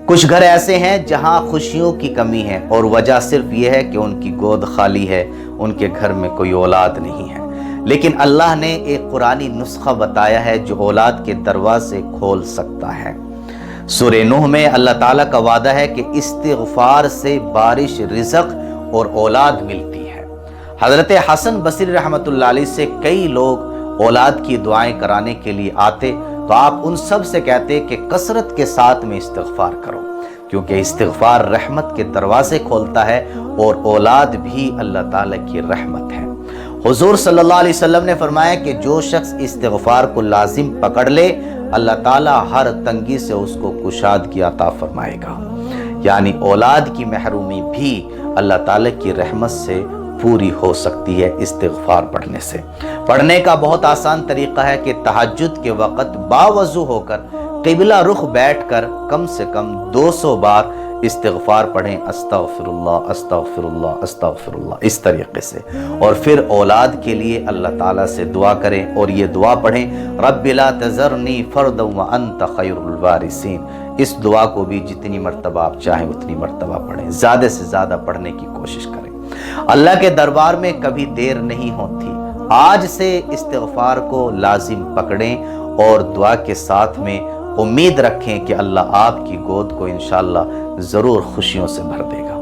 کچھ گھر ایسے ہیں جہاں خوشیوں کی کمی ہے اور وجہ صرف یہ ہے کہ ان کی گود خالی ہے، ان کے گھر میں کوئی اولاد نہیں ہے۔ لیکن اللہ نے ایک قرآنی نسخہ بتایا ہے جو اولاد کے دروازے کھول سکتا ہے۔ سورہ نوح میں اللہ تعالیٰ کا وعدہ ہے کہ استغفار سے بارش، رزق اور اولاد ملتی ہے۔ حضرت حسن بصری رحمۃ اللہ علیہ سے کئی لوگ اولاد کی دعائیں کرانے کے لیے آتے تو آپ ان سب سے کہتے کہ کثرت کے ساتھ میں استغفار کرو، کیونکہ استغفار رحمت کے دروازے کھولتا ہے اور اولاد بھی اللہ تعالیٰ کی رحمت ہے۔ حضور صلی اللہ علیہ وسلم نے فرمایا کہ جو شخص استغفار کو لازم پکڑ لے، اللہ تعالیٰ ہر تنگی سے اس کو کشادگی عطا فرمائے گا۔ یعنی اولاد کی محرومی بھی اللہ تعالیٰ کی رحمت سے پوری ہو سکتی ہے استغفار پڑھنے سے۔ پڑھنے کا بہت آسان طریقہ ہے کہ تہجد کے وقت باوضو ہو کر قبلہ رخ بیٹھ کر کم سے کم 200 بار استغفار پڑھیں، استغفر اللہ استغفر اللہ استغفر اللہ، اس طریقے سے۔ اور پھر اولاد کے لیے اللہ تعالیٰ سے دعا کریں اور یہ دعا پڑھیں، رب لا تذرنی فردا وانت خیر الوارثین۔ اس دعا کو بھی جتنی مرتبہ آپ چاہیں اتنی مرتبہ پڑھیں، زیادہ سے زیادہ پڑھنے کی کوشش کریں۔ اللہ کے دربار میں کبھی دیر نہیں ہوتی۔ آج سے استغفار کو لازم پکڑیں اور دعا کے ساتھ میں امید رکھیں کہ اللہ آپ کی گود کو انشاءاللہ ضرور خوشیوں سے بھر دے گا۔